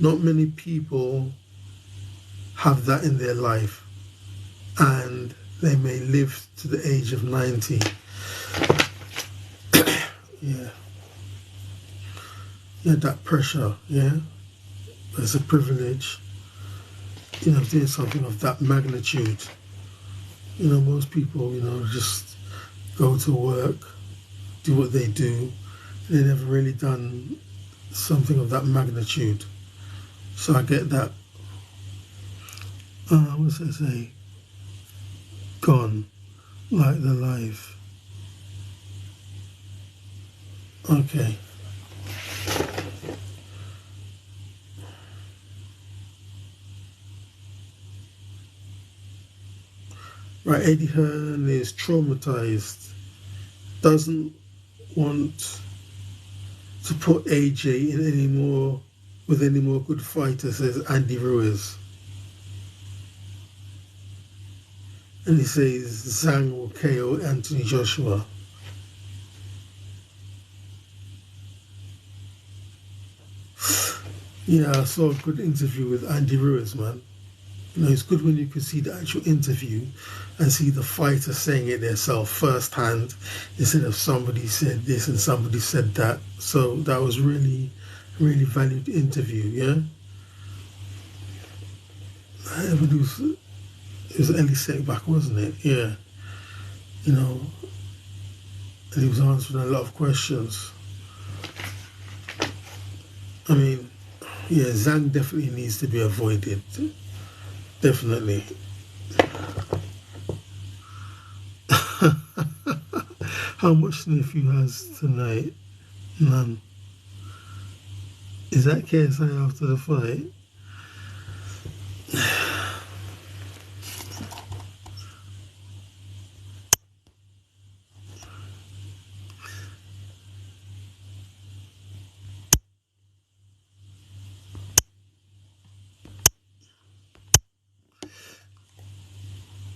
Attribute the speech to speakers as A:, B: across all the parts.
A: Not many people have that in their life, and they may live to the age of 90. Yeah. Yeah, that pressure, yeah. It's a privilege, doing something of that magnitude. Most people, just go to work, do what they do. They never really done something of that magnitude. So I get that. What's it say? Gone like the life. Okay. Right, Eddie Hearn is traumatized, doesn't want to put AJ in with any more good fighters, says Andy Ruiz. And he says Zhang will KO Anthony Joshua. Yeah, I saw a good interview with Andy Ruiz, man. It's good when you can see the actual interview and see the fighter saying it themselves firsthand instead of somebody said this and somebody said that. So that was really, really valued interview, yeah? It was Ellie Setback, wasn't it? Yeah. And he was answering a lot of questions. I mean, yeah, Zhang definitely needs to be avoided. Definitely. How much sniff you has tonight? None. Is that KSI after the fight?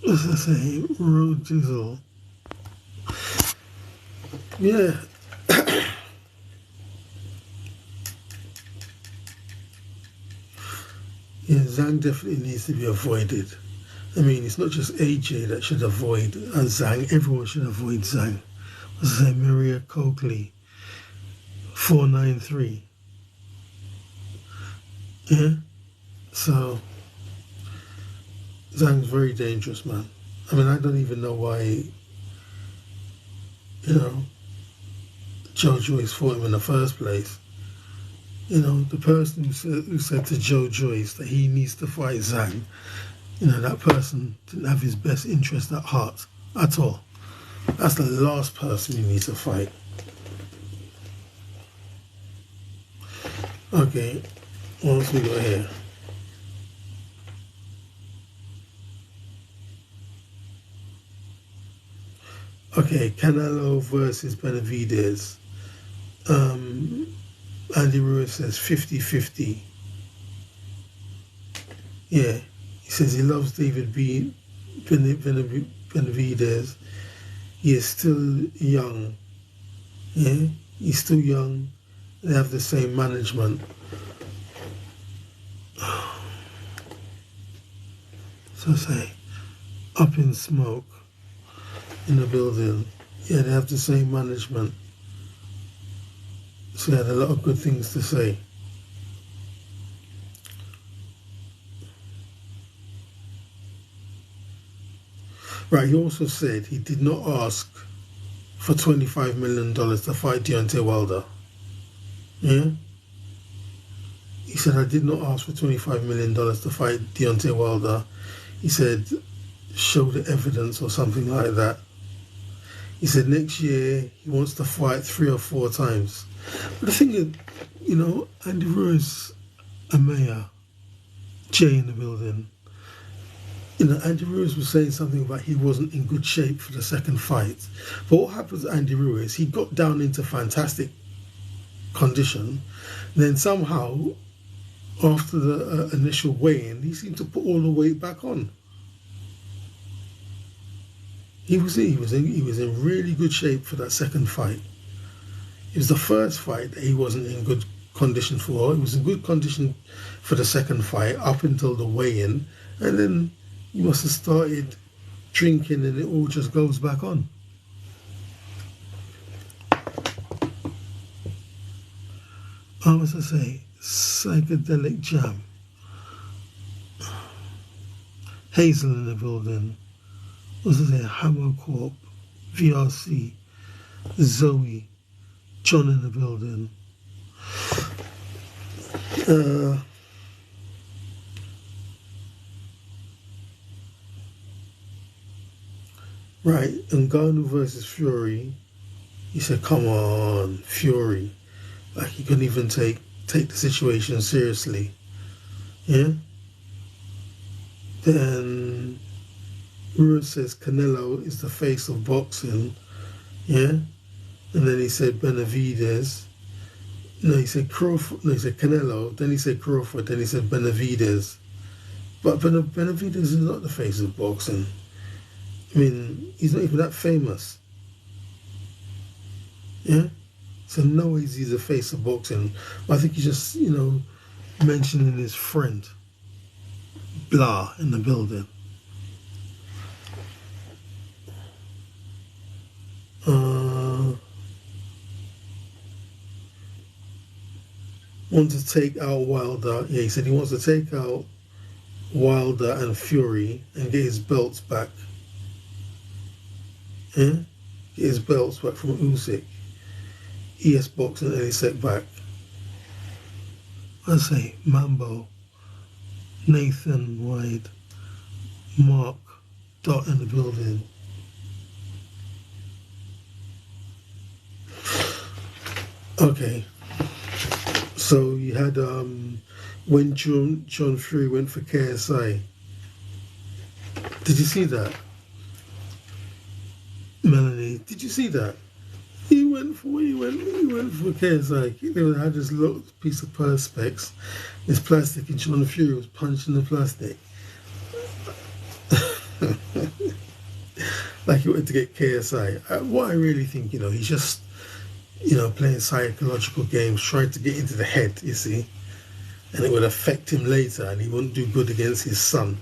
A: What's that say? Road Jizzle. Yeah. Yeah, Zhang definitely needs to be avoided. I mean, it's not just AJ that should avoid Zhang. Everyone should avoid Zhang. What's that? Maria Coakley. 493. Yeah? So, Zhang's very dangerous, man. I mean, I don't even know why, Joe Joyce fought him in the first place. The person who said to Joe Joyce that he needs to fight Zhang, that person didn't have his best interest at heart at all. That's the last person you need to fight. Okay, what else we got here? Okay, Canelo versus Benavidez. Andy Ruiz says 50-50. Yeah, he says he loves David Benavidez. He is still young. Yeah, he's still young. They have the same management. So say, up in smoke in the building. Yeah, they have the same management. So he had a lot of good things to say. Right, he also said he did not ask for $25 million to fight Deontay Wilder. Yeah? He said, I did not ask for $25 million to fight Deontay Wilder. He said, show the evidence or something like that. He said next year he wants to fight 3 or 4 times. But the thing is, Andy Ruiz, Amaya, Jay in the building. Andy Ruiz was saying something about he wasn't in good shape for the second fight. But what happened to Andy Ruiz, he got down into fantastic condition. Then somehow, after the initial weigh-in, he seemed to put all the weight back on. He was in really good shape for that second fight. It was the first fight that he wasn't in good condition for. He was in good condition for the second fight up until the weigh-in, and then he must have started drinking, and it all just goes back on. What was I say? Psychedelic jam. Hazel in the building. What was I say? Hammer Corp. VRC. Zoe. John in the building. Right, Ngannou versus Fury. He said, "Come on, Fury." Like he couldn't even take the situation seriously. Yeah. Then Ruiz says Canelo is the face of boxing. Yeah. And then he said Benavidez. No, he said Crawford. No, he said Canelo. Then he said Crawford. Then he said Benavidez. But Benavidez is not the face of boxing. I mean, he's not even that famous. Yeah? So no ways he's the face of boxing. But I think he's just, mentioning his friend, Blah, in the building. Wants to take out Wilder. Yeah, he said he wants to take out Wilder and Fury and get his belts back. Yeah? Get his belts back from Usyk. ES Boxing and set back. I say Mambo, Nathan Wide, Mark, Dot in the building. Okay. So you had when John Fury went for KSI. Did you see that? Melanie, did you see that? He went for KSI. He had this little piece of perspex, this plastic, and John Fury was punching the plastic. Like he wanted to get KSI. What I really think, he's just, playing psychological games, trying to get into the head, you see, and it would affect him later, and he wouldn't do good against his son.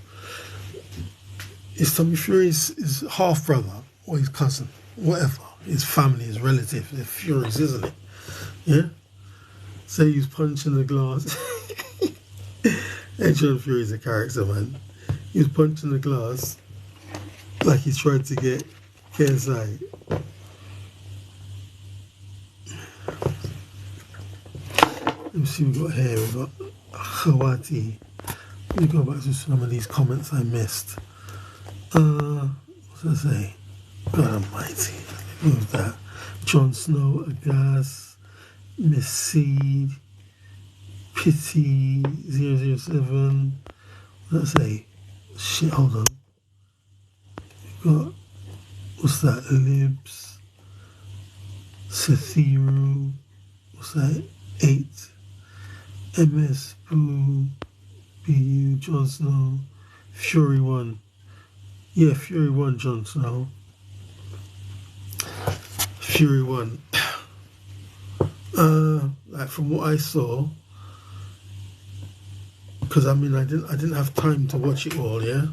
A: Is Tommy Fury's half brother or his cousin, whatever, his family, his relative, they're Furies, isn't it? Yeah. So he's punching the glass. And John Fury's a character, man. He was punching the glass like he's trying to get KSI. Let me see what we got here. We've got Khawati. Let me go back to some of these comments I missed. What's I say? God Almighty. Move that. Jon Snow, Agas, Miss Seed, Pity 007. What's that say? Shit, hold on. We've got, what's that? Libs, Sathiru, what's that? 8. MS Boo, BU, Jon Snow, Fury 1. Yeah, Fury 1, Jon Snow. Fury 1. Like from what I saw, because I didn't have time to watch it all, yeah?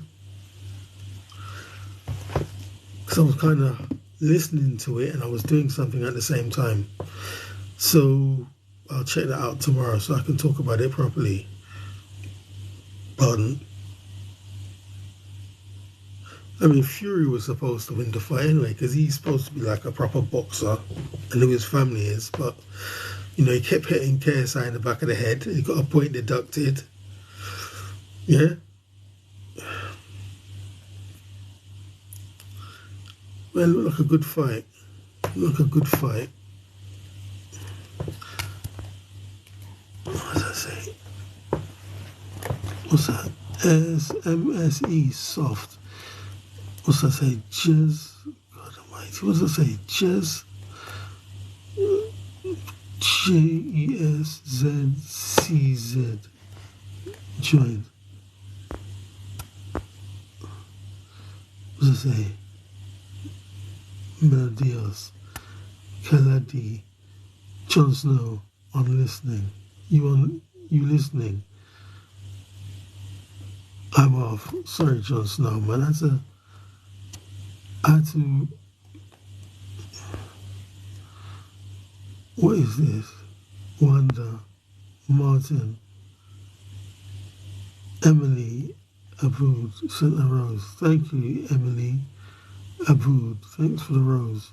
A: Because I was kind of listening to it and I was doing something at the same time. So I'll check that out tomorrow so I can talk about it properly. Pardon? I mean, Fury was supposed to win the fight anyway, because he's supposed to be like a proper boxer, and who his family is, but, he kept hitting KSI in the back of the head, he got a point deducted. Yeah? Well, it looked like a good fight. What does that say? What's that? SMSE soft. What's that say? Jizz. God Almighty. What's that say? Jizz. JESZCZ. Join. What's that say? Melodios. Kaladi. Jon Snow on listening. You listening? I'm off. Sorry, Jon Snow, man. I had to. What is this? Wanda, Martin, Emily, Abood sent a rose. Thank you, Emily, Abood. Thanks for the rose.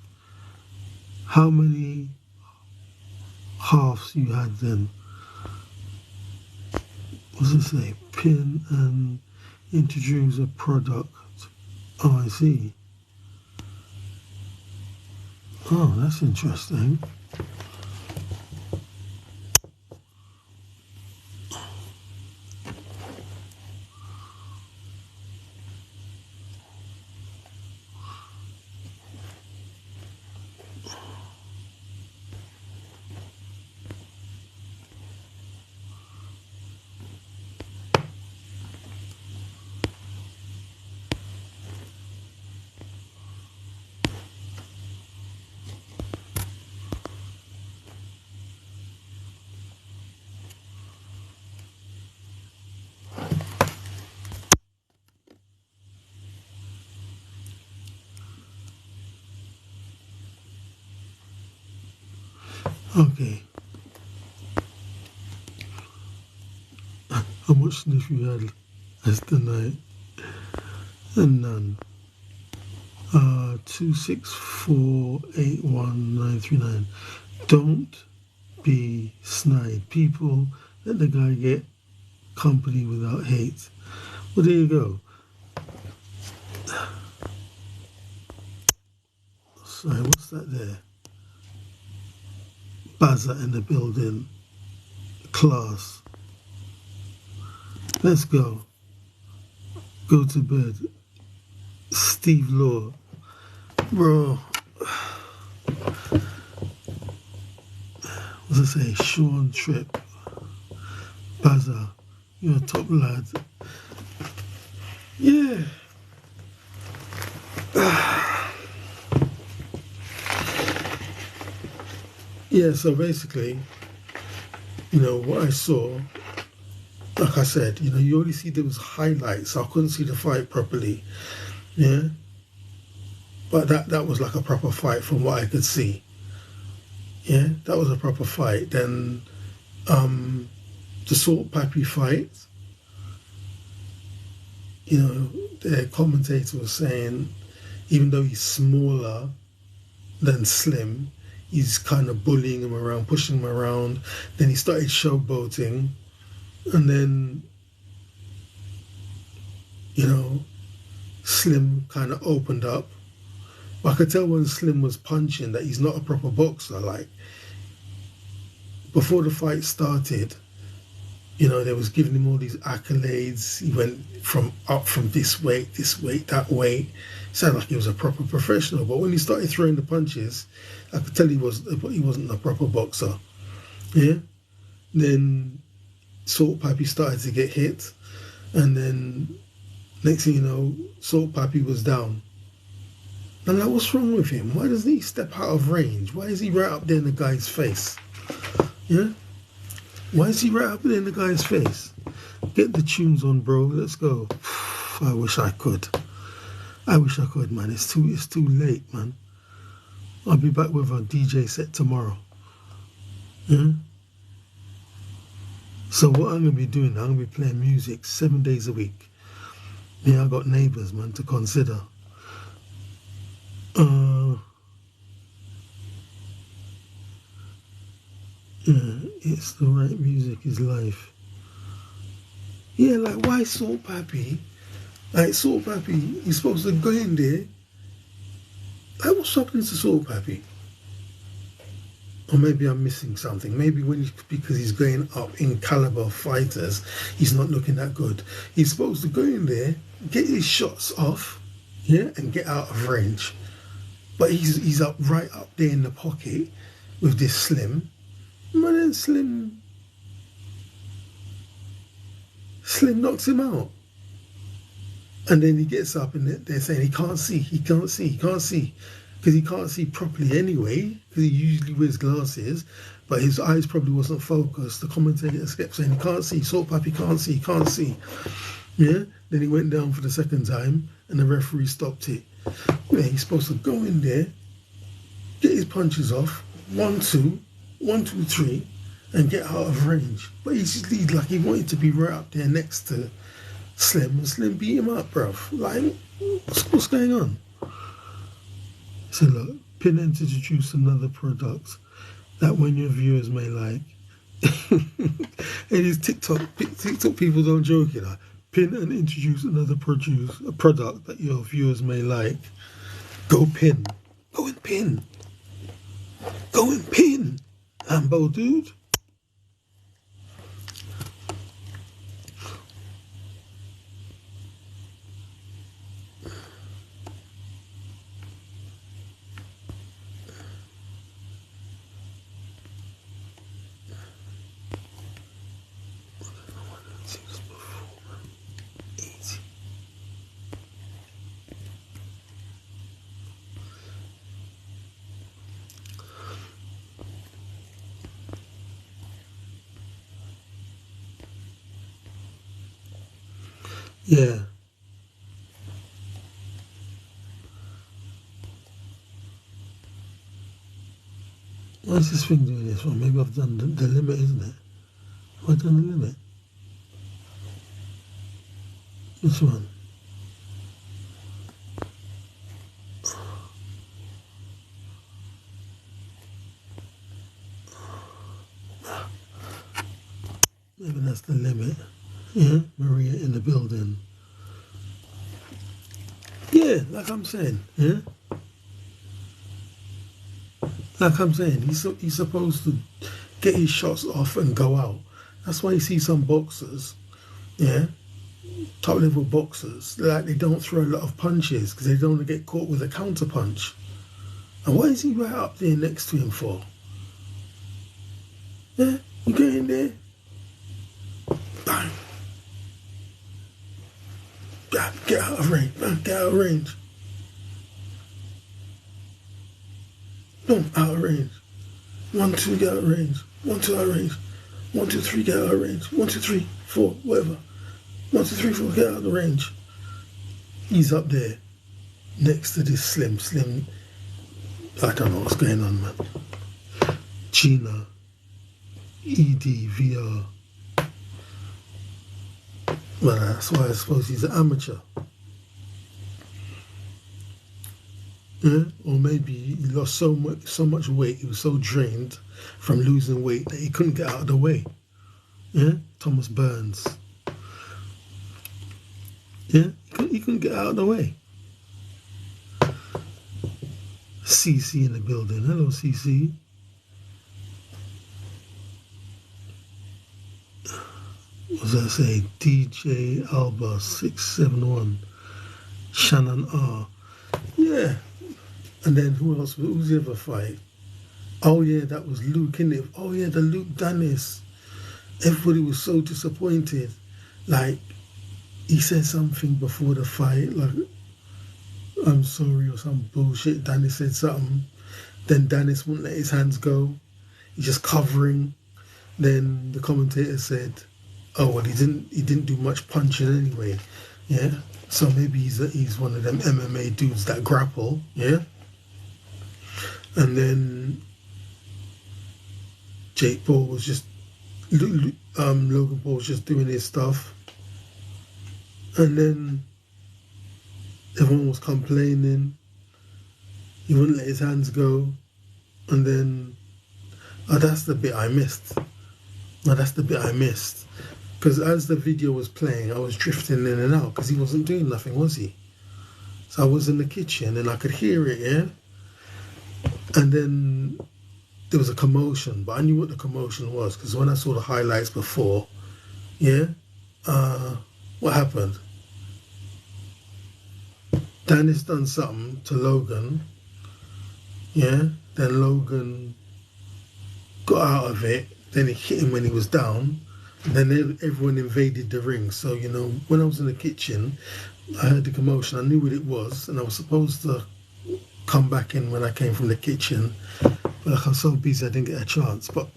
A: How many halves you had then? What does it say? Pin and introduce a product. Oh, I see. Oh, that's interesting. Okay. How much sniff you had last night? And none. 264813939. Don't be snide. People, let the guy get company without hate. Well, there you go. Sorry, what's that there? Buzzer in the building. Class. Let's go. Go to bed. Steve Law. Bro. What's I say? Sean Tripp. Buzzer. You're a top lad. Yeah. Yeah, so basically, what I saw, like I said, you only see there was highlights, so I couldn't see the fight properly. Yeah. But that was like a proper fight from what I could see. Yeah, that was a proper fight. Then the Salt Papi fight, the commentator was saying, even though he's smaller than Slim, he's kind of bullying him around, pushing him around. Then he started showboating. And then, Slim kind of opened up. But I could tell when Slim was punching that he's not a proper boxer. Like, before the fight started, they was giving him all these accolades. He went from this weight, that weight. Sounded like he was a proper professional. But when he started throwing the punches, I could tell he wasn't a proper boxer. Yeah. Then Salt Papi started to get hit, and then next thing you know, Salt Papi was down. I'm like, what's wrong with him? Why doesn't he step out of range? Why is he right up there in the guy's face? Yeah? Why is he right up there in the guy's face? Get the tunes on, bro. Let's go. I wish I could. Man. It's too late, man. I'll be back with a DJ set tomorrow. Yeah? So what I'm going to be doing, I'm going to be playing music 7 days a week. Yeah, I got neighbours, man, to consider. Yeah, it's the right music is life. Yeah, like, why Salt Papi? Like, Salt Papi, you're supposed to go in there. Like, what's happening to Salt Papi? Or maybe I'm missing something. Maybe because he's going up in caliber of fighters, he's not looking that good. He's supposed to go in there, get his shots off, yeah, and get out of range. But he's right up there in the pocket with this Slim. Man, then Slim knocks him out. And then he gets up and they're saying he can't see. because he can't see properly anyway, because he usually wears glasses, but his eyes probably wasn't focused. The commentator kept saying, he can't see, Salt Papi can't see, can't see. Yeah? Then he went down for the second time, and the referee stopped it. Yeah, he's supposed to go in there, get his punches off, 1, 2, 1, 2, 3, and get out of range. But he just lead like he wanted to be right up there next to Slim, and Slim beat him up, bruv. Like, what's going on? So look, Pin to introduce another product that when your viewers may like. And these TikTok people don't joke, you know. Pin and introduce another product that your viewers may like. Go pin. Go and pin. Go and pin. Ambo, dude. Yeah. Why is this thing doing this one? Maybe I've done the limit, isn't it? Have I done the limit? This one. Maybe that's the limit. Yeah, Maria in the building. Yeah, like I'm saying, yeah? Like I'm saying, he's supposed to get his shots off and go out. That's why you see some boxers, yeah, top level boxers, like they don't throw a lot of punches because they don't want to get caught with a counter punch. And what is he right up there next to him for? Yeah, you get in there, bang. Get out of range, man, get out of range. Boom, out of range. 1, 2, get out of range. 1, 2, out of range. 1, 2, 3, get out of range. 1, 2, 3, 4, whatever. 1, 2, 3, 4, get out of the range. He's up there next to this Slim. I don't know what's going on, man. Gina, EDVR. Well, that's why I suppose he's an amateur. Yeah? Or maybe he lost so much weight, he was so drained from losing weight that he couldn't get out of the way. Yeah? Thomas Burns. Yeah? He couldn't get out of the way. CC in the building. Hello, CC. What does that say? DJ Alba 671. Shannon R. Yeah. And then who else? Who was the other fight? Oh yeah, that was Luke, innit? Oh yeah, the Luke Dennis. Everybody was so disappointed. Like, he said something before the fight, like, I'm sorry or some bullshit. Dennis said something. Then Dennis wouldn't let his hands go. He's just covering. Then the commentator said, oh well, he didn't do much punching anyway. Yeah. So maybe he's one of them MMA dudes that grapple. Yeah. And then Jake Paul was just Logan Paul was just doing his stuff. And then everyone was complaining. He wouldn't let his hands go. And then, oh, that's the bit I missed. No, that's the bit I missed. Because as the video was playing, I was drifting in and out because he wasn't doing nothing, was he? So I was in the kitchen and I could hear it, yeah? And then there was a commotion, but I knew what the commotion was because when I saw the highlights before, yeah? What happened? Dennis done something to Logan, yeah? Then Logan got out of it, then it hit him when he was down, and then everyone invaded the ring. So, you know, when I was in the kitchen, I heard the commotion, I knew what it was, and I was supposed to come back in when I came from the kitchen. But like, I'm so busy I didn't get a chance. But,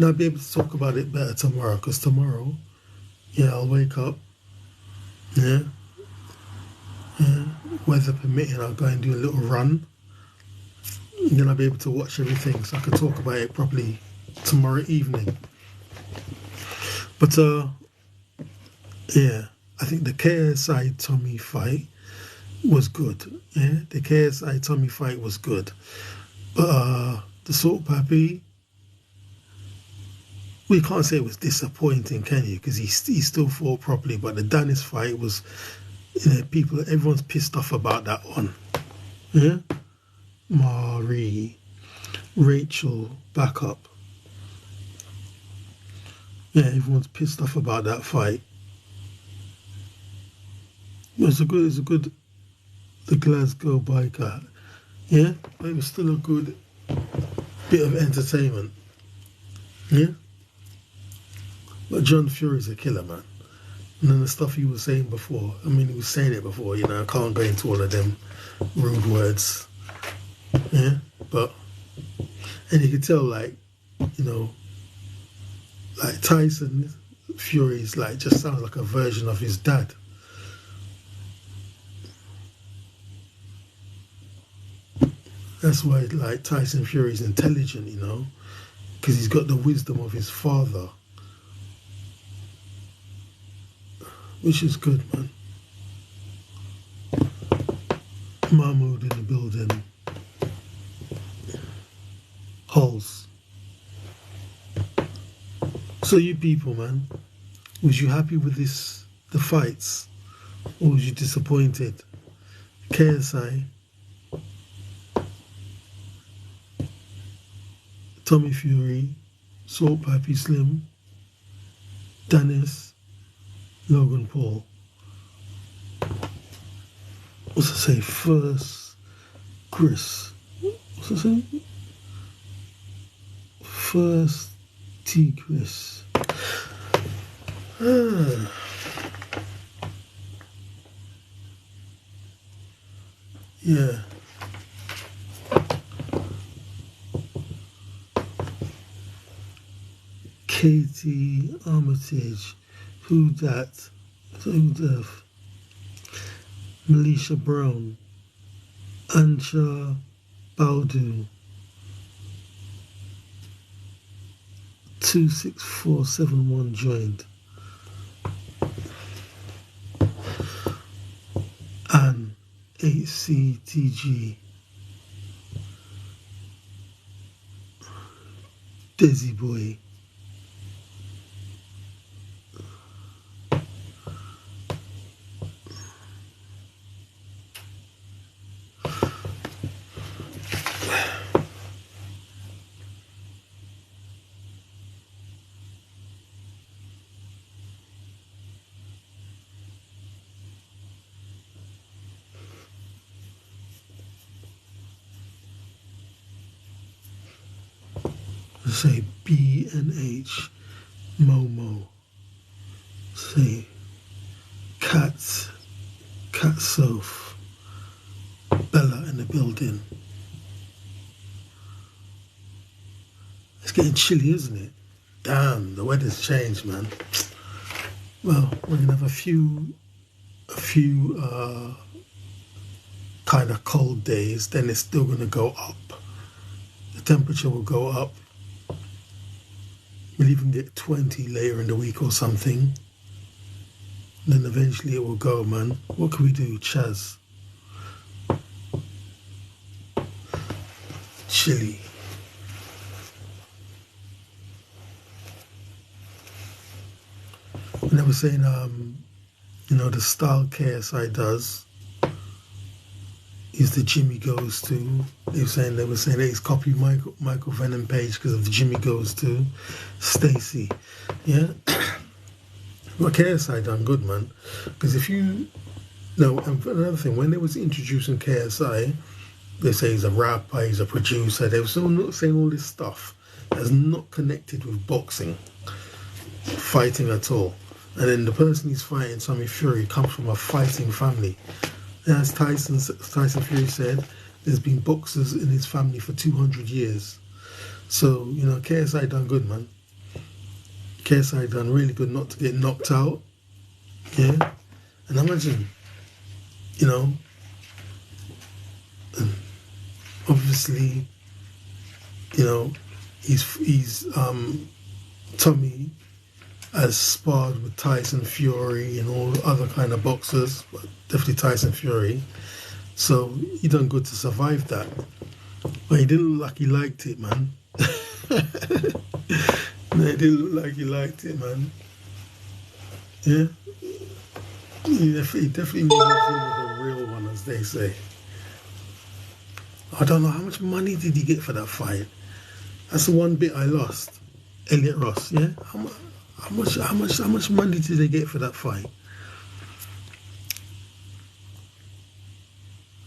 A: I'll be able to talk about it better tomorrow, because tomorrow, I'll wake up, yeah, weather permitting, I'll go and do a little run. And then I'll be able to watch everything so I can talk about it properly tomorrow evening. But, yeah, I think the KSI Tommy fight was good. Yeah, the KSI Tommy fight was good. But the Salt Papi, we can't say it was disappointing, can you? Because he still fought properly. But the Dennis fight was, everyone's pissed off about that one. Yeah? Marie, Rachel, back up. Yeah, everyone's pissed off about that fight. It was a good, the Glasgow biker. Yeah, but it was still a good bit of entertainment. Yeah? But John Fury's a killer, man. And then the stuff he was saying before, he was saying it before, I can't go into all of them rude words. Yeah? But, and you could tell, like Tyson Fury's just sounds like a version of his dad. That's why Tyson Fury's intelligent, because he's got the wisdom of his father, which is good, man. Mahmoud in the building. Holes. So you people, man, was you happy with the fights, or was you disappointed? KSI, Tommy Fury, Salt Papi Slim, Dennis, Logan Paul. What's I say? First, Chris. What's I say? First, T. Chris. Yeah. Katie Armitage, Who Dat, Who Deaf, Melisha Brown, Ansha Baldu, 26471 joined, and HCTG, Desi Boy, say B&H, Momo, say Cat Soph, Bella in the building. It's getting chilly, isn't it? Damn, the weather's changed, man. Well, we're gonna have a few kind of cold days, then it's still gonna go up. The temperature will go up. We'll even get 20 later in the week or something. Then eventually it will go, man. What can we do, Chaz? Chilly. And they were saying, the style KSI does is the Jimmy Goes To. They were saying that he's copied Michael Venom page because of the Jimmy Goes To. Stacy. Yeah? Well, KSI done good, man. Because if you... No, and another thing, when they was introducing KSI, they say he's a rapper, he's a producer. They were still not saying all this stuff that's not connected with boxing, fighting at all. And then the person he's fighting, Tommy Fury, comes from a fighting family. As Tyson Fury said, there's been boxers in his family for 200 years. So, you know, KSI done good, man. KSI done really good not to get knocked out. Yeah. And imagine, you know, obviously, you know, he's Tommy has sparred with Tyson Fury and all other kind of boxers, but definitely Tyson Fury. So he done good to survive that. But he didn't look like he liked it, man. No, it didn't look like he liked it, man. Yeah? He definitely knew he was in with a real one, as they say. I don't know, how much money did he get for that fight? That's the one bit I lost. Elliot Ross, yeah? How much money did they get for that fight?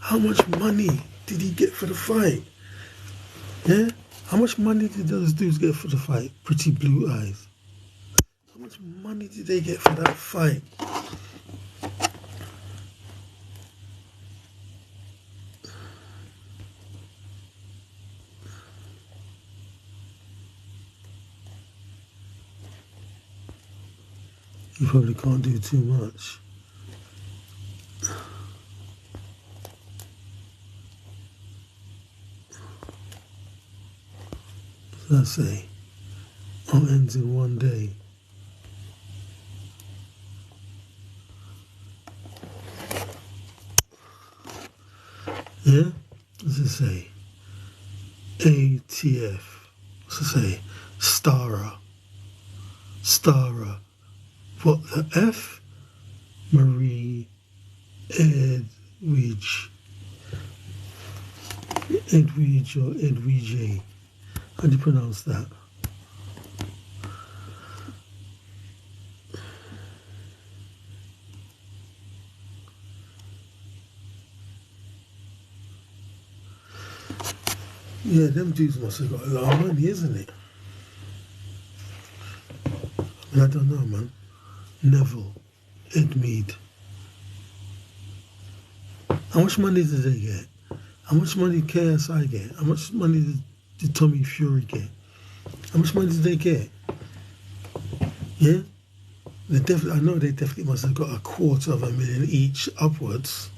A: How much money did he get for the fight? Yeah? How much money did those dudes get for the fight? Pretty Blue Eyes. How much money did they get for that fight? You probably can't do too much. What does that say? All ends in one day. Yeah? What does it say? ATF. What's it say? Stara. What the F? Marie Edwidge or Edwidge. How do you pronounce that? Yeah, them dudes must have got a lot of money, isn't it? I don't know, man. Neville, Edmead. How much money did they get? How much money did KSI get? How much money did Tommy Fury get? How much money did they get? Yeah? I know they definitely must have got $250,000 each upwards.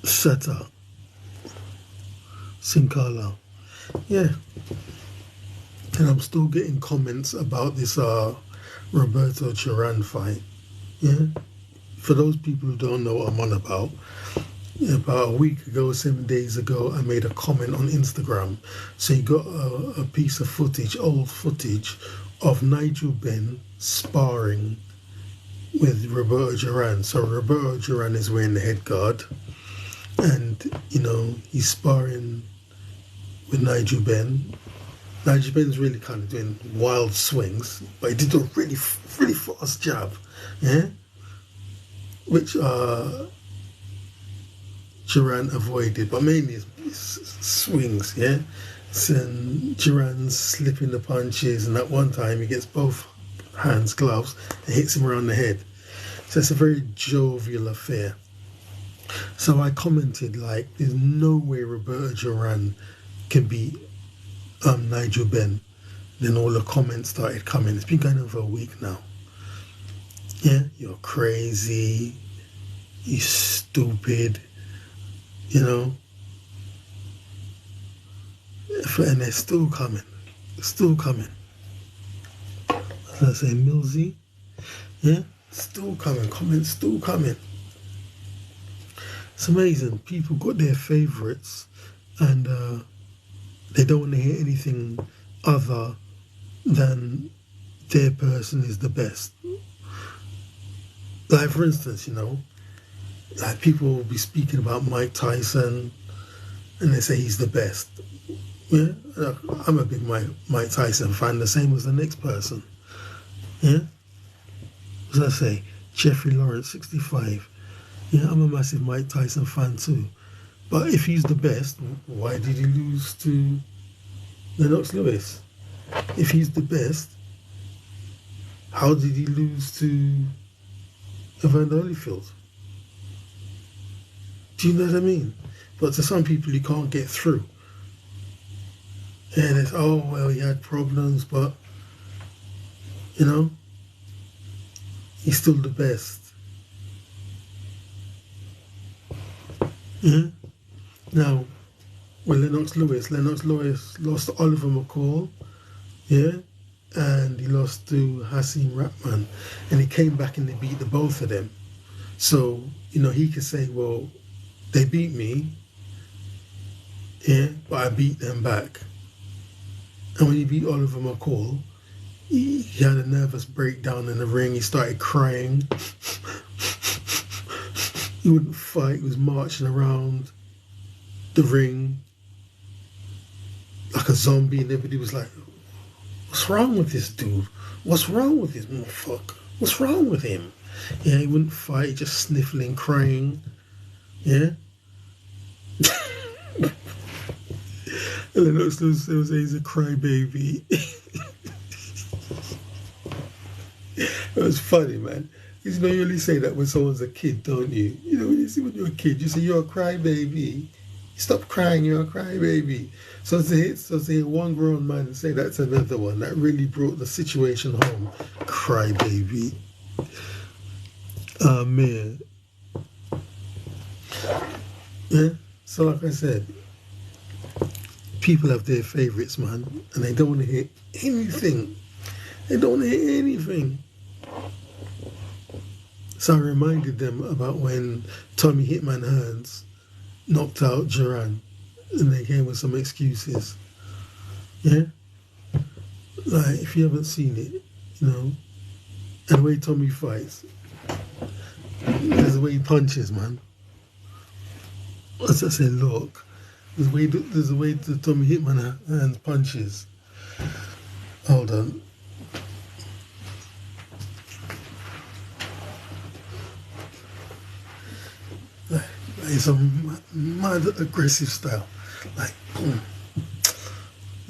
A: Seta. Sincala. Yeah. And I'm still getting comments about this Roberto Duran fight. Yeah? For those people who don't know what I'm on about a week ago, 7 days ago, I made a comment on Instagram. So you got a piece of footage, old footage, of Nigel Benn sparring with Roberto Duran. So Roberto Duran is wearing the head guard. And, you know, he's sparring with Nigel Benn. Nigel Benn's really kind of doing wild swings, but he did a really fast jab, yeah? Which Duran avoided, but mainly his swings, yeah? So Duran's slipping the punches, and at one time he gets both hands gloves and hits him around the head. So it's a very jovial affair. So I commented, like, there's no way Roberto Duran can beat Nigel Benn. Then all the comments started coming. It's been going on for a week now. Yeah, you're crazy, you're stupid, you know. And they're still coming. As I say, Millsy, yeah, still coming. Comments still coming. It's amazing. People got their favourites, and they don't want to hear anything other than their person is the best. Like, for instance, you know, like, people will be speaking about Mike Tyson, and they say he's the best. Yeah, I'm a big Mike Tyson fan, the same as the next person. Yeah, what does I say? Jeffrey Lawrence, 65. Yeah, I'm a massive Mike Tyson fan too. But if he's the best, why did he lose to Lennox Lewis? If he's the best, how did he lose to Evander Holyfield. Do you know what I mean? But to some people, you can't get through. And it's, oh, well, he had problems, but, you know, he's still the best. Yeah? Now, when Lennox Lewis lost to Oliver McCall, yeah, and he lost to Hasim Rahman, and he came back and they beat the both of them. So, you know, he could say, well, they beat me, yeah, but I beat them back. And when he beat Oliver McCall, he had a nervous breakdown in the ring. He started crying. He wouldn't fight. He was marching around the ring like a zombie, and everybody was like, what's wrong with this dude? What's wrong with this motherfucker? What's wrong with him? Yeah, he wouldn't fight, just sniffling, crying. Yeah? And then Lennox Lewis says he's a crybaby. It was funny, man. Because you know, you only say that when someone's a kid, don't you? You know, when you're a kid, you say, you're a crybaby. Stop crying, you're a crybaby. So to hear one grown man say that to another one, that really brought the situation home. Crybaby. Oh, man. Yeah? So like I said, people have their favourites, man, and they don't want to hear anything. They don't want to hear anything. So I reminded them about when Tommy Hitman Hearns knocked out Duran, and they came with some excuses. Yeah? Like, if you haven't seen it, you know, and the way Tommy fights, there's the way he punches, man. As I said, look, there's the way the Tommy Hitman Hearns punches. Hold on. It's a mad aggressive style. Like, boom.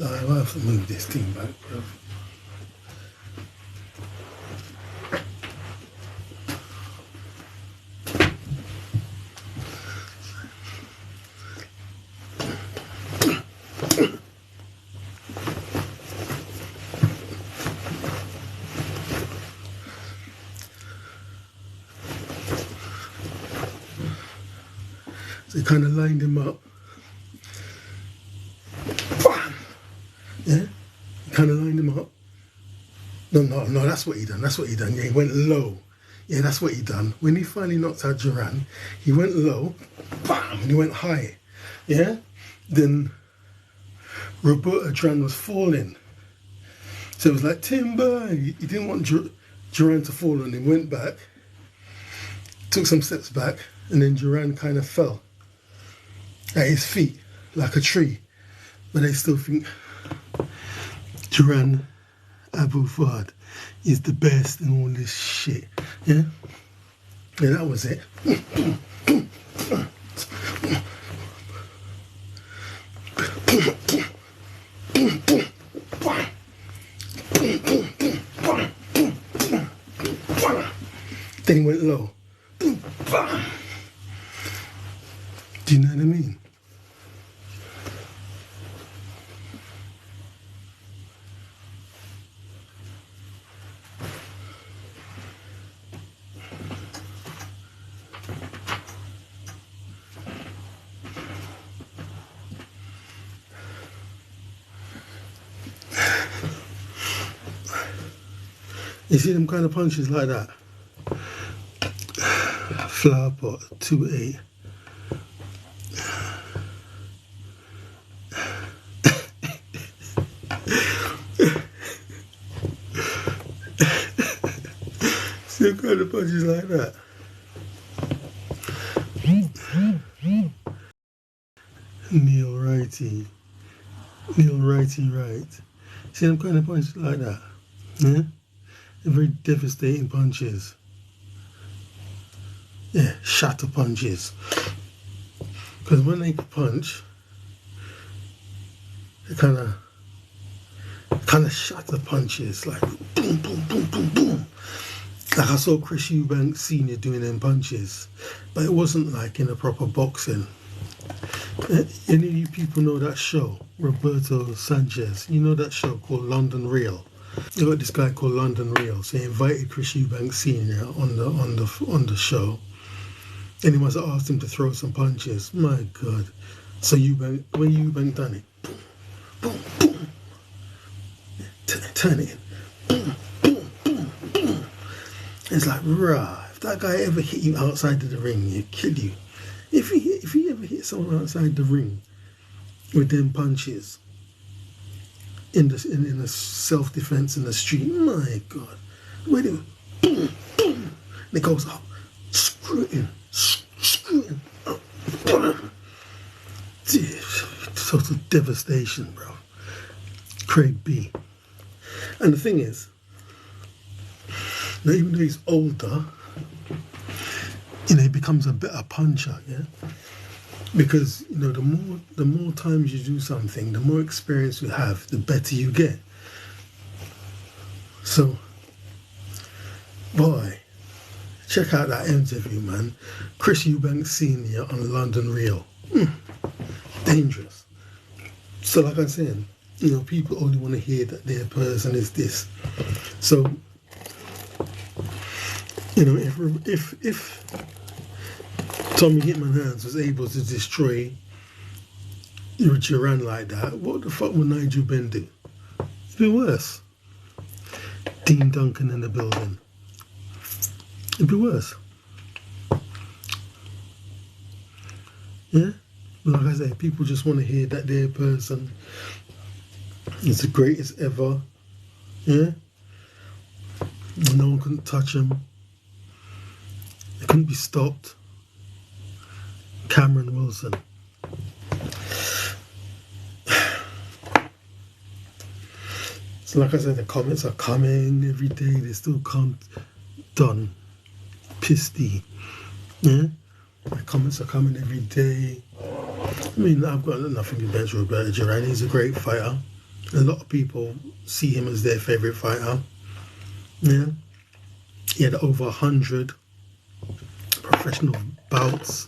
A: I have to move this thing back, bro. So he kind of lined him up. Bam! Yeah? He kind of lined him up. No, that's what he done. Yeah, he went low. Yeah, that's what he done. When he finally knocked out Duran, he went low, bam, and he went high. Yeah? Then Roberto Duran was falling. So it was like, timber. He didn't want Duran to fall on him. Went back, took some steps back, and then Duran kind of fell at his feet like a tree. But they still think Duran Abu Fard is the best in all this shit. Yeah? Yeah, that was it. Then he went low. Do you know what I mean? You see them kind of punches like that? Flower pot, 2-8. See them kind of punches like that? Neil Righty, right. See them kind of punches like that? Yeah? They're very devastating punches. Yeah, shatter punches. Because when they punch, they kind of shatter punches, like boom, boom, boom, boom, boom. Like I saw Chris Eubanks Senior doing them punches, but it wasn't like in a proper boxing. Any of you people know that show, Roberto Sanchez? You know that show called London Real? You got this guy called London Real. So he invited Chris Eubanks Senior on the show, and he must have asked him to throw some punches. My God! So when Eubank done it, boom, boom, turn it, boom, boom, boom, boom. It's like, rah! If that guy ever hit you outside of the ring, he'd kill you. If he ever hit someone outside the ring with them punches in the self-defense in the street, my God, where they boom, boom, and it goes up, screwing, total devastation, bro. Craig B. And the thing is, now even though he's older, he becomes a better puncher, yeah? Because, the more times you do something, the more experience you have, the better you get. So, boy, check out that interview, man. Chris Eubanks Senior on London Real. Dangerous. So, like I'm saying, people only want to hear that their person is this. So, if Tommy Hitman Hands was able to destroy Duran like that, what the fuck would Nigel Benn do? It'd be worse. Dean Duncan in the building. It'd be worse. Yeah? Like I say, people just want to hear that their person is the greatest ever. Yeah? No one couldn't touch him. They couldn't be stopped. Cameron Wilson. So like I said, the comments are coming every day. They still can't done. Pisty. Yeah? The comments are coming every day. I mean, I've got nothing against Roberto Duran. He's a great fighter. A lot of people see him as their favourite fighter. Yeah? He had over 100 professional bouts.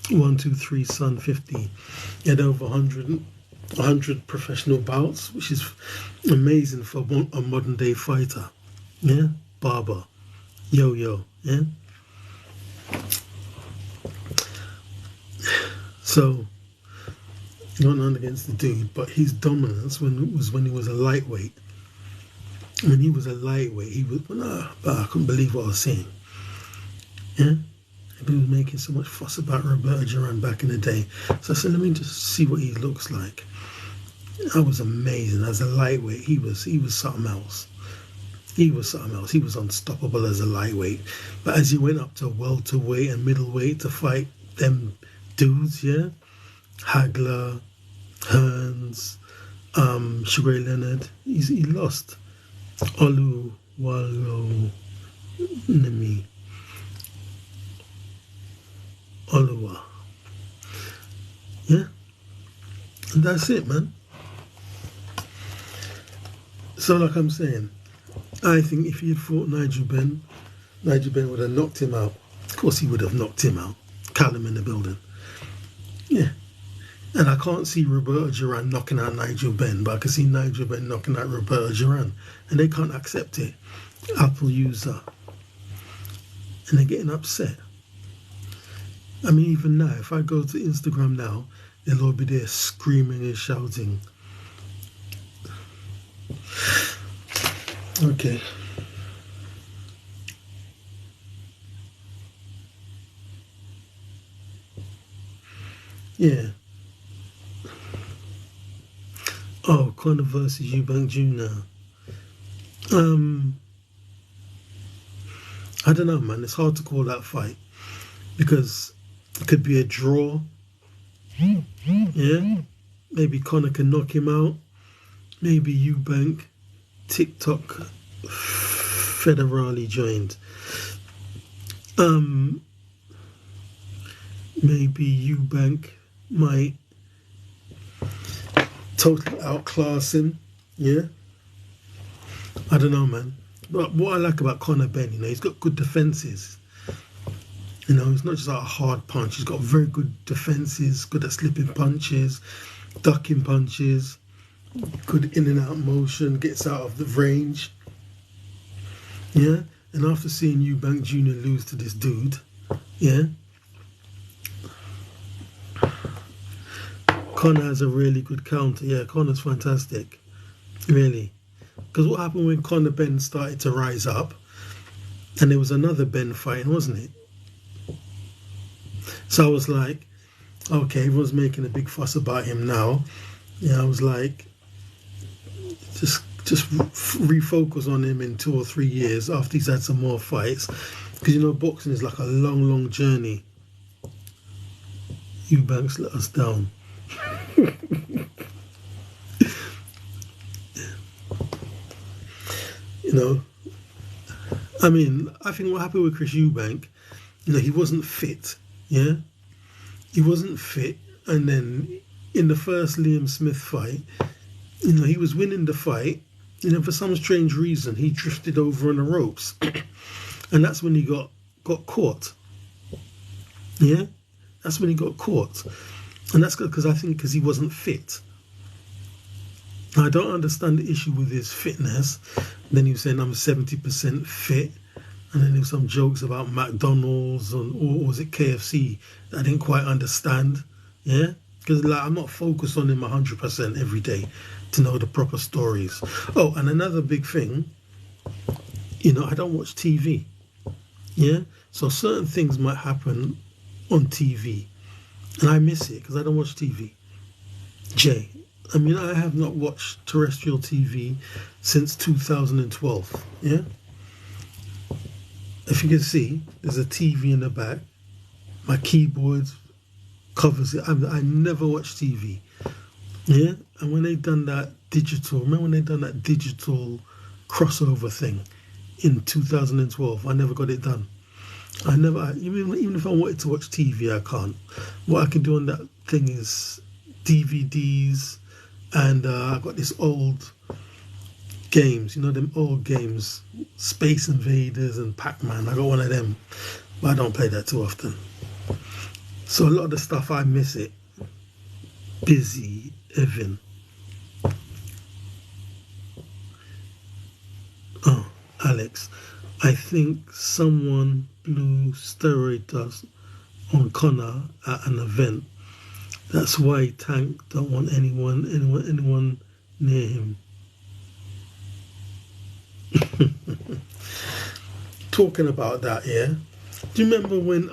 A: 1, 2, 3, son, 50. He had over 100 professional bouts, which is amazing for a modern day fighter. Yeah? Barber. Yo-yo. Yeah? So, not nothing against the dude, but his dominance when he was a lightweight. When he was a lightweight, but I couldn't believe what I was seeing. Yeah? People were making so much fuss about Roberto Duran back in the day. So I said, let me just see what he looks like. I was amazing. As a lightweight, he was something else. He was something else. He was unstoppable as a lightweight. But as he went up to welterweight and middleweight to fight them dudes, yeah? Hagler, Hearns, Sugar Ray Leonard, he lost. Olu, Walo, Nemi. Oliver. Yeah? And that's it, man. So like I'm saying, I think if he had fought Nigel Benn would have knocked him out. Of course he would have knocked him out. Callum in the building. Yeah. And I can't see Roberto Duran knocking out Nigel Benn, but I can see Nigel Benn knocking out Roberto Duran. And they can't accept it. Apple user. And they're getting upset. I mean, even now, if I go to Instagram now, they'll all be there screaming and shouting. Okay. Yeah. Oh, Conor versus Eubank Jr. I don't know, man. It's hard to call that fight because it could be a draw. Yeah. Maybe Conor can knock him out. Maybe Eubank, TikTok, federally joined. Maybe Eubank might totally outclass him. Yeah. I don't know, man. But what I like about Conor Benn, you know, he's got good defenses. You know, he's not just like a hard punch. He's got very good defenses, good at slipping punches, ducking punches, good in and out motion, gets out of the range. Yeah? And after seeing Eubank Jr. lose to this dude, yeah, Conor has a really good counter. Yeah, Conor's fantastic. Really. Because what happened when Conor Benn started to rise up, and there was another Benn fighting, wasn't it? So I was like, okay, everyone's making a big fuss about him now. Yeah, I was like, just refocus on him in 2 or 3 years after he's had some more fights. Because, you know, boxing is like a long, long journey. Eubanks let us down. You know, I mean, I think what happened with Chris Eubank, you know, he wasn't fit. Yeah, he wasn't fit, and then in the first Liam Smith fight, you know, he was winning the fight, you know, for some strange reason he drifted over on the ropes, and that's when he got caught. Yeah, that's when he got caught, and that's because I think because he wasn't fit. I don't understand the issue with his fitness. Then he was saying I'm 70% fit. And then there was some jokes about McDonald's or was it KFC that I didn't quite understand. Yeah? Because like, I'm not focused on him 100% every day to know the proper stories. Oh, and another big thing, you know, I don't watch TV. Yeah? So certain things might happen on TV. And I miss it because I don't watch TV. Jay, I mean, I have not watched terrestrial TV since 2012. Yeah? If you can see, there's a TV in the back. My keyboard covers it. I never watch TV. Yeah? And when they done that digital, remember when they done that digital crossover thing in 2012? I never got it done. Even if I wanted to watch TV, I can't. What I can do on that thing is DVDs, and I got this old games, you know, them old games, Space Invaders and Pac-Man. I got one of them, but I don't play that too often. So a lot of the stuff I miss it. Busy, Evan. Oh, Alex, I think someone blew steroid dust on Conor at an event. That's why Tank don't want anyone near him. Talking about that, yeah. Do you remember when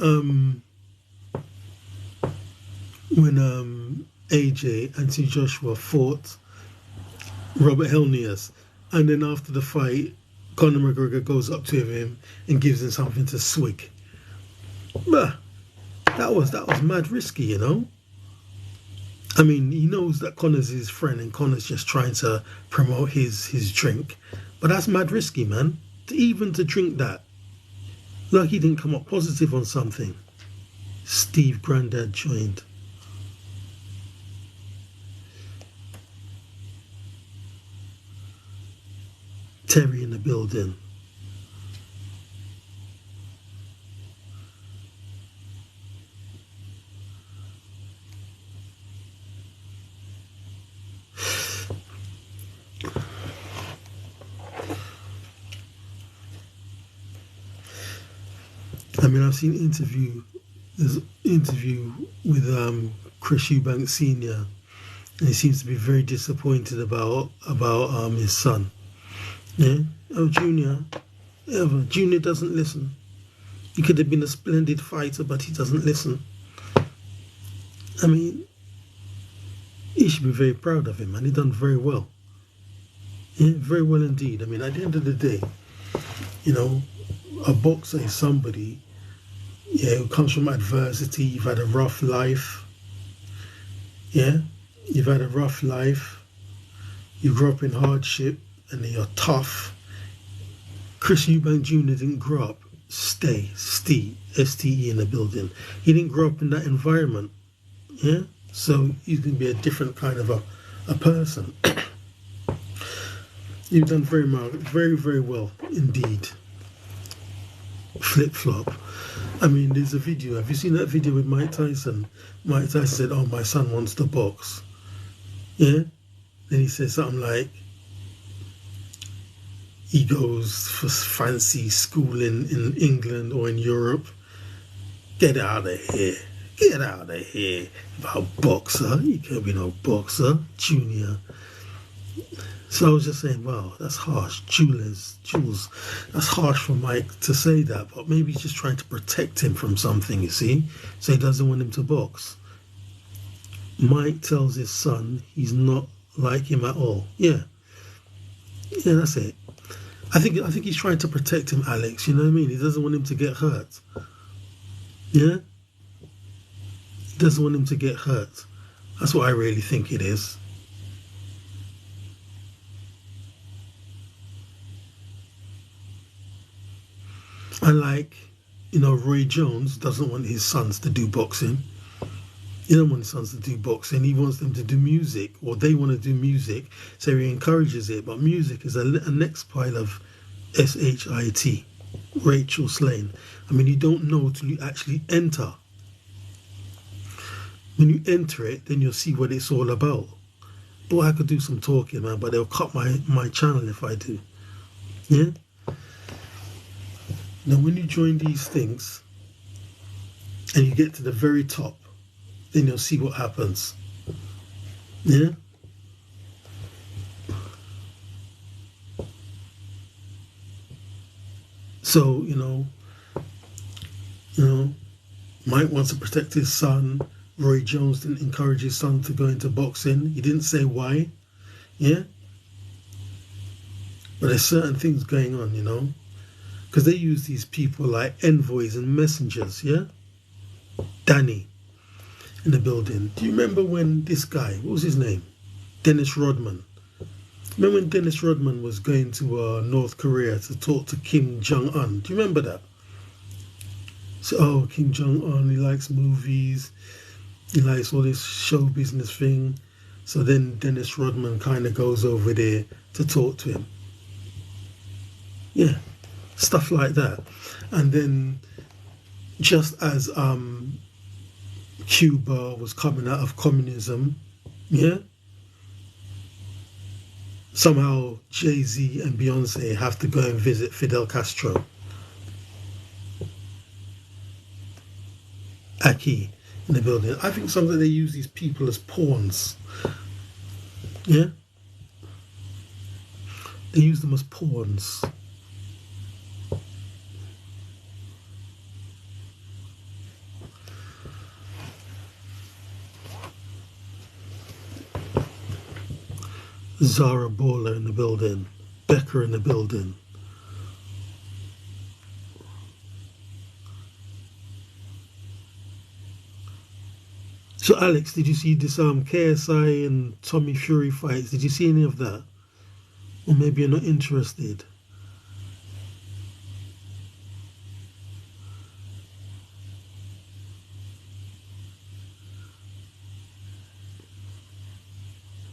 A: AJ, Anthony Joshua, fought Robert Helnius, and then after the fight, Conor McGregor goes up to him and gives him something to swig? Bah, that was mad risky, you know. I mean, he knows that Conor's his friend and Conor's just trying to promote his drink. But that's mad risky, man. To drink that. Like he didn't come up positive on something. Steve Grandad joined. Terry in the building. I mean, I've seen there's an interview with Chris Eubank Sr. and he seems to be very disappointed about his son. Yeah? Oh, Junior doesn't listen. He could have been a splendid fighter, but he doesn't listen. I mean, he should be very proud of him, man. He done very well. Yeah, very well indeed. I mean, at the end of the day, you know, a boxer is somebody, yeah, who comes from adversity. You've had a rough life. Yeah? You've had a rough life. You grew up in hardship and you're tough. Chris Eubank Jr. didn't grow up, S-T-E in the building. He didn't grow up in that environment. Yeah? So he's going to be a different kind of a person. You've done very, very well indeed. Flip flop. I mean, there's a video. Have you seen that video with Mike Tyson? Mike Tyson said, "Oh, my son wants to box." Yeah. Then he said something like, he goes for fancy schooling in England or in Europe. Get out of here. Get out of here. About boxer. You can't be no boxer. Junior. So I was just saying, wow, that's harsh. Jules, that's harsh for Mike to say that, but maybe he's just trying to protect him from something, you see? So he doesn't want him to box. Mike tells his son he's not like him at all. Yeah. Yeah, that's it. I think he's trying to protect him, Alex, you know what I mean? He doesn't want him to get hurt. Yeah? He doesn't want him to get hurt. That's what I really think it is. And like, you know, Roy Jones doesn't want his sons to do boxing. He doesn't want his sons to do boxing. He wants them to do music, or they want to do music, so he encourages it. But music is a next pile of SHIT, Rachel Slane. I mean, you don't know till you actually enter. When you enter it, then you'll see what it's all about. Boy, I could do some talking, man, but they'll cut my channel if I do. Yeah? Now, when you join these things and you get to the very top, then you'll see what happens. Yeah? So, you know, Mike wants to protect his son. Roy Jones didn't encourage his son to go into boxing. He didn't say why. Yeah? But there's certain things going on, you know? Because they use these people like envoys and messengers, yeah? Danny in the building. Do you remember when this guy, what was his name? Dennis Rodman. Remember when Dennis Rodman was going to North Korea to talk to Kim Jong-un? Do you remember that? So, oh, Kim Jong-un, he likes movies. He likes all this show business thing. So then Dennis Rodman kind of goes over there to talk to him. Yeah. Stuff like that. And then just as Cuba was coming out of communism, yeah, somehow Jay-Z and Beyonce have to go and visit Fidel Castro. Aki in the building. I think sometimes they use these people as pawns. Yeah? They use them as pawns. Zara Baller in the building, Becker in the building. So Alex, did you see this KSI and Tommy Fury fights? Did you see any of that? Or maybe you're not interested.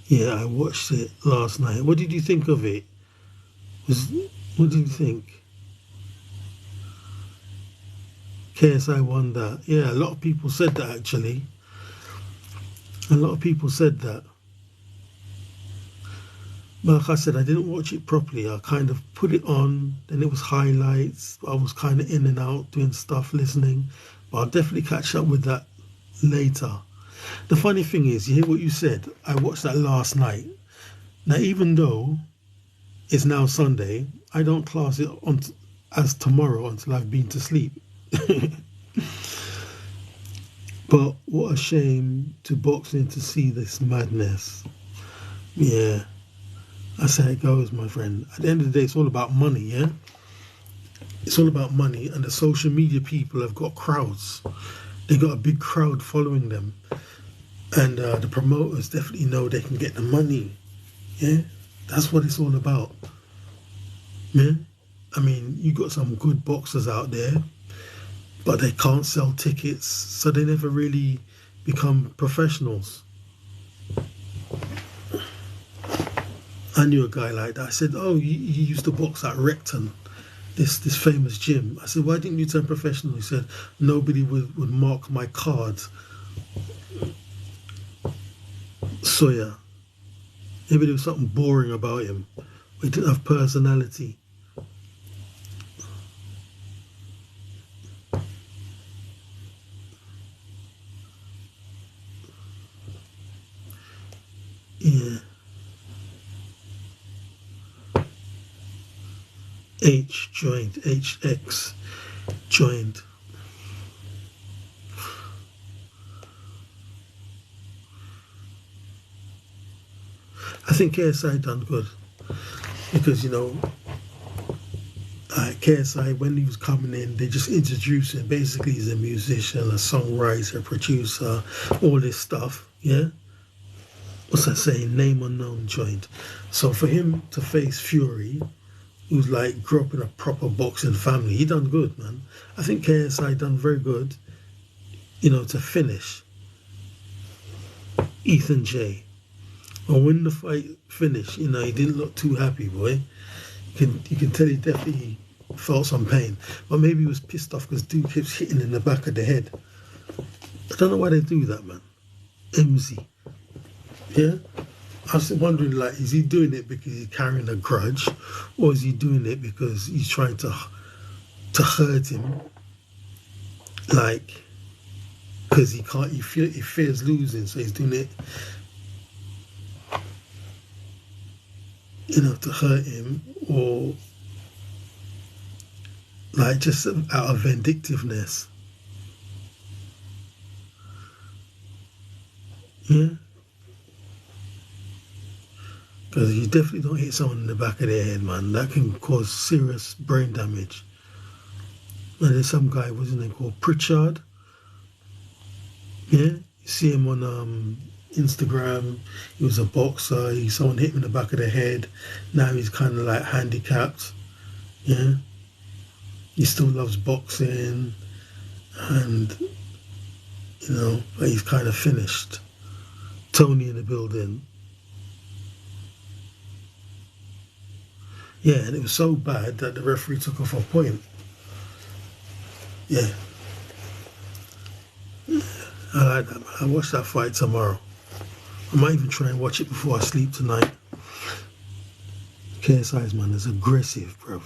A: Yeah, I watched it last night. What did you think of it? What did you think? KSI won that. Yeah, a lot of people said that actually. A lot of people said that. But like I said, I didn't watch it properly. I kind of put it on, then it was highlights. I was kind of in and out doing stuff, listening. But I'll definitely catch up with that later. The funny thing is, you hear what you said? I watched that last night. Now, even though it's now Sunday, I don't class it on as tomorrow until I've been to sleep. But what a shame to box in to see this madness. Yeah, that's how it goes, my friend. At the end of the day, it's all about money, yeah? It's all about money, and the social media people have got crowds. They got a big crowd following them. And the promoters definitely know they can get the money. Yeah? That's what it's all about. Yeah? I mean, you got some good boxers out there, but they can't sell tickets, so they never really become professionals. I knew a guy like that. I said, "Oh, you used to box at Recton, this famous gym." I said, "Why didn't you turn professional?" He said, "Nobody would mark my cards." So yeah, maybe there was something boring about him. He didn't have personality. Yeah. H joined. HX joined. I think KSI done good because KSI, when he was coming in, they just introduced him. Basically, he's a musician, a songwriter, a producer, all this stuff. Yeah. What's that saying? Name unknown joint. So for him to face Fury, who's like grew up in a proper boxing family, he done good, man. I think KSI done very good. To finish Ethan J. And when the fight finished, he didn't look too happy, boy. You can tell he definitely felt some pain. But maybe he was pissed off because dude keeps hitting in the back of the head. I don't know why they do that, man. MZ. Yeah? I was wondering, like, is he doing it because he's carrying a grudge? Or is he doing it because he's trying to hurt him? Like, because he fears losing, so he's doing it, to hurt him, or like just out of vindictiveness. Yeah, because you definitely don't hit someone in the back of their head, man. That can cause serious brain damage. And there's some guy, wasn't it, called Pritchard? Yeah, you see him on Instagram. He was a boxer. Someone hit him in the back of the head. Now he's kind of like handicapped. Yeah, he still loves boxing, and but he's kind of finished. Tony in the building. Yeah, and it was so bad that the referee took off a point. Yeah, I like that, man. I'll watch that fight tomorrow. I might even try and watch it before I sleep tonight. KSI's, man, is aggressive, bruv.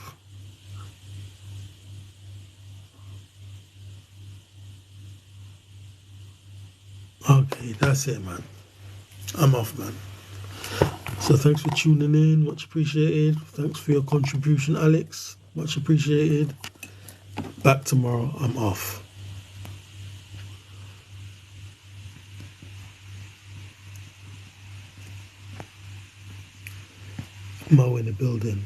A: Okay, that's it, man. I'm off, man. So thanks for tuning in. Much appreciated. Thanks for your contribution, Alex. Much appreciated. Back tomorrow. I'm off. Mo in the building.